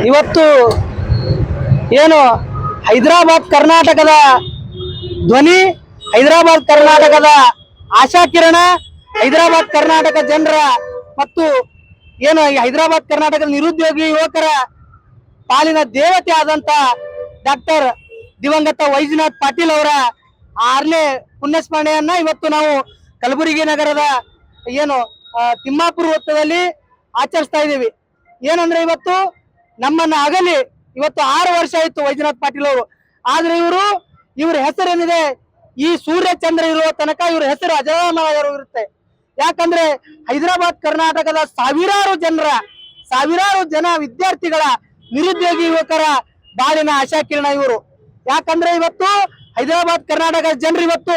ಇವತ್ತು ಏನು ಹೈದರಾಬಾದ್ ಕರ್ನಾಟಕದ ಧ್ವನಿ, ಹೈದರಾಬಾದ್ ಕರ್ನಾಟಕದ ಆಶಾ ಕಿರಣ, ಹೈದರಾಬಾದ್ ಕರ್ನಾಟಕ ಜನರ ಮತ್ತು ಏನು ಹೈದರಾಬಾದ್ ಕರ್ನಾಟಕದ ನಿರುದ್ಯೋಗಿ ಯುವಕರ ಪಾಲಿನ ದೇವತೆ ಆದಂತ ಡಾಕ್ಟರ್ ದಿವಂಗತ ವೈಜನಾಥ್ ಪಾಟೀಲ್ ಅವರ 6ನೇ ಪುಣ್ಯಸ್ಮರಣೆಯನ್ನ ಇವತ್ತು ನಾವು ಕಲಬುರಗಿ ನಗರದ ಏನು ತಿಮ್ಮಾಪುರ ವೃತ್ತದಲ್ಲಿ ಆಚರಿಸ್ತಾ ಇದ್ದೀವಿ. ಏನಂದ್ರೆ ಇವತ್ತು ನಮ್ಮನ್ನ ಅಗಲಿ ಇವತ್ತು 6 ವರ್ಷ ಆಯ್ತು ವೈಜನಾಥ್ ಪಾಟೀಲ್ ಅವರು. ಆದ್ರೆ ಇವ್ರ ಹೆಸರೇನಿದೆ ಈ ಸೂರ್ಯ ಚಂದ್ರ ಇರುವ ತನಕ ಇವ್ರ ಹೆಸರು ಅಜರಾಮರವಾಗಿರುತ್ತೆ. ಯಾಕಂದ್ರೆ ಹೈದರಾಬಾದ್ ಕರ್ನಾಟಕದ ಸಾವಿರಾರು ಜನ ವಿದ್ಯಾರ್ಥಿಗಳ ನಿರುದ್ಯೋಗಿ ಯುವಕರ ಬಾಳಿನ ಆಶಾ ಕಿರಣ ಇವರು. ಯಾಕಂದ್ರೆ ಇವತ್ತು ಹೈದರಾಬಾದ್ ಕರ್ನಾಟಕದ ಜನರು ಇವತ್ತು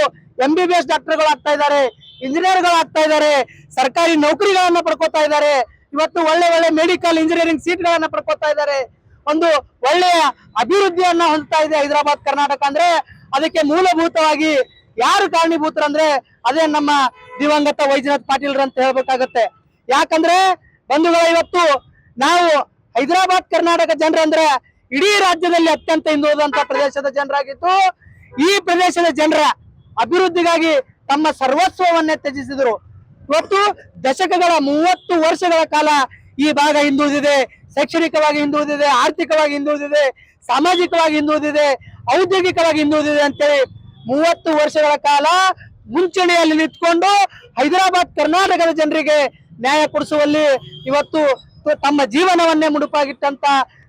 MBBS ಡಾಕ್ಟರ್ಗಳು ಆಗ್ತಾ ಇದ್ದಾರೆ, ಇಂಜಿನಿಯರ್ಗಳು ಆಗ್ತಾ ಇದ್ದಾರೆ, ಸರ್ಕಾರಿ ನೌಕರಿಗಳನ್ನ ಪಡ್ಕೋತಾ ಇದ್ದಾರೆ, ಇವತ್ತು ಒಳ್ಳೆ ಮೆಡಿಕಲ್ ಇಂಜಿನಿಯರಿಂಗ್ ಸೀಟ್ಗಳನ್ನ ಪಡ್ಕೋತಾ ಇದ್ದಾರೆ. ಒಂದು ಒಳ್ಳೆಯ ಅಭಿವೃದ್ಧಿಯನ್ನ ಹೊಂದ್ತಾ ಇದೆ ಹೈದರಾಬಾದ್ ಕರ್ನಾಟಕ. ಅಂದ್ರೆ ಅದಕ್ಕೆ ಮೂಲಭೂತವಾಗಿ ಯಾರು ಕಾರಣೀಭೂತರಂದ್ರೆ ಅದೇ ನಮ್ಮ ದಿವಂಗತ ವೈಜನಾಥ್ ಪಾಟೀಲ್ ಅಂತ ಹೇಳ್ಬೇಕಾಗತ್ತೆ. ಯಾಕಂದ್ರೆ ಬಂಧುಗಳ ಇವತ್ತು ನಾವು ಹೈದರಾಬಾದ್ ಕರ್ನಾಟಕ ಜನರಂದ್ರೆ ಇಡೀ ರಾಜ್ಯದಲ್ಲಿ ಅತ್ಯಂತ ಹಿಂದುಳಿದಂತ ಪ್ರದೇಶದ ಜನರಾಗಿದ್ದು, ಈ ಪ್ರದೇಶದ ಜನರ ಅಭಿವೃದ್ಧಿಗಾಗಿ ತಮ್ಮ ಸರ್ವಸ್ವವನ್ನೇ ತ್ಯಜಿಸಿದರು. ಇವತ್ತು ದಶಕಗಳ 30 ವರ್ಷಗಳ ಕಾಲ ಈ ಭಾಗ ಹಿಂದುಳಿದಿದೆ, ಶೈಕ್ಷಣಿಕವಾಗಿ ಹಿಂದುಳಿದಿದೆ, ಆರ್ಥಿಕವಾಗಿ ಹಿಂದುಳಿದಿದೆ, ಸಾಮಾಜಿಕವಾಗಿ ಹಿಂದುಳಿದಿದೆ, ಔದ್ಯೋಗಿಕವಾಗಿ ಹಿಂದುಳಿದಿದೆ ಅಂತೇಳಿ 30 ವರ್ಷಗಳ ಕಾಲ ಮುಂಚೂಣಿಯಲ್ಲಿ ನಿಂತ್ಕೊಂಡು ಹೈದರಾಬಾದ್ ಕರ್ನಾಟಕದ ಜನರಿಗೆ ನ್ಯಾಯ ಕೊಡಿಸುವಲ್ಲಿ ಇವತ್ತು ತಮ್ಮ ಜೀವನವನ್ನೇ ಮುಡುಪಾಗಿಟ್ಟಂತ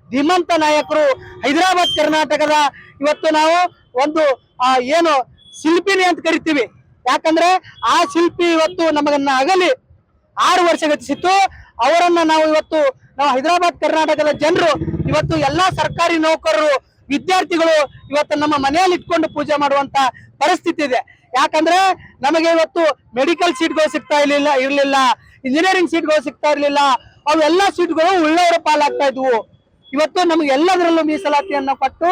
ಧೀಮಂತ ನಾಯಕರು ಹೈದರಾಬಾದ್ ಕರ್ನಾಟಕದ. ಇವತ್ತು ನಾವು ಒಂದು ಏನು ಶಿಲ್ಪಿನಿ ಅಂತ ಕರಿತೀವಿ. ಯಾಕಂದ್ರೆ ಆ ಶಿಲ್ಪಿ ಇವತ್ತು ನಮಗನ್ನ ಅಗಲಿ 6 ವರ್ಷ ಗತಿಸಿತ್ತು. ಅವರನ್ನ ನಾವು ಹೈದರಾಬಾದ್ ಕರ್ನಾಟಕದ ಜನರು ಇವತ್ತು ಎಲ್ಲಾ ಸರ್ಕಾರಿ ನೌಕರರು, ವಿದ್ಯಾರ್ಥಿಗಳು ಇವತ್ತು ನಮ್ಮ ಮನೆಯಲ್ಲಿ ಇಟ್ಕೊಂಡು ಪೂಜೆ ಮಾಡುವಂತ ಪರಿಸ್ಥಿತಿ ಇದೆ. ಯಾಕಂದ್ರೆ ನಮಗೆ ಇವತ್ತು ಮೆಡಿಕಲ್ ಸೀಟ್ಗಳು ಸಿಗ್ತಾ ಇರ್ಲಿಲ್ಲ, ಇಂಜಿನಿಯರಿಂಗ್ ಸೀಟ್ಗಳು ಸಿಗ್ತಾ ಇರ್ಲಿಲ್ಲ. ಅವೆಲ್ಲ ಸೀಟ್ಗಳು ಉಳ್ಳವರ ಪಾಲಾಗ್ತಾ ಇದ್ವು. ಇವತ್ತು ನಮ್ಗೆ ಎಲ್ಲದರಲ್ಲೂ ಮೀಸಲಾತಿಯನ್ನ ಕೊಟ್ಟು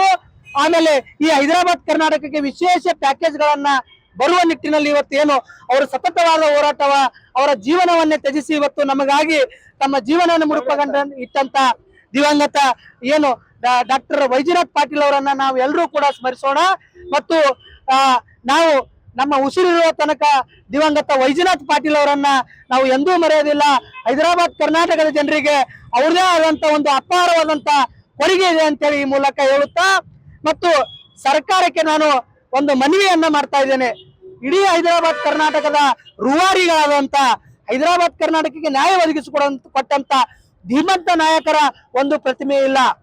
ಆಮೇಲೆ ಈ ಹೈದರಾಬಾದ್ ಕರ್ನಾಟಕಕ್ಕೆ ವಿಶೇಷ ಪ್ಯಾಕೇಜ್ ಗಳನ್ನ ಬರುವ ನಿಟ್ಟಿನಲ್ಲಿ ಇವತ್ತೇನು ಅವರು ಸತತವಾದ ಹೋರಾಟವ ಅವರ ಜೀವನವನ್ನೇ ತ್ಯಜಿಸಿ ಇವತ್ತು ನಮಗಾಗಿ ತಮ್ಮ ಜೀವನವನ್ನು ಮುಡುಪಗಂಡ ಇಟ್ಟಂತ ದಿವಂಗತ ಏನು ಡಾಕ್ಟರ್ ವೈಜನಾಥ್ ಪಾಟೀಲ್ ಅವರನ್ನ ನಾವು ಎಲ್ಲರೂ ಕೂಡ ಸ್ಮರಿಸೋಣ. ಮತ್ತು ನಾವು ನಮ್ಮ ಉಸಿರಿರುವ ತನಕ ದಿವಂಗತ ವೈಜನಾಥ್ ಪಾಟೀಲ್ ಅವರನ್ನ ನಾವು ಎಂದೂ ಮರೆಯೋದಿಲ್ಲ. ಹೈದರಾಬಾದ್ ಕರ್ನಾಟಕದ ಜನರಿಗೆ ಅವ್ರದೇ ಆದಂತ ಒಂದು ಅಪಾರವಾದಂತ ಕೊಡುಗೆ ಇದೆ ಅಂತೇಳಿ ಈ ಮೂಲಕ ಹೇಳುತ್ತಾ, ಮತ್ತು ಸರ್ಕಾರಕ್ಕೆ ನಾನು ಒಂದು ಮನವಿಯನ್ನ ಮಾಡ್ತಾ ಇದ್ದೇನೆ. ಇಡೀ ಹೈದರಾಬಾದ್ ಕರ್ನಾಟಕದ ರೂವಾರಿಗಳಾದಂತ ಹೈದರಾಬಾದ್ ಕರ್ನಾಟಕಕ್ಕೆ ನ್ಯಾಯ ಒದಗಿಸಿಕೊಟ್ಟಂತ ಧೀಮಂತ ನಾಯಕರ ಒಂದು ಪ್ರತಿಮೆ ಇಲ್ಲ.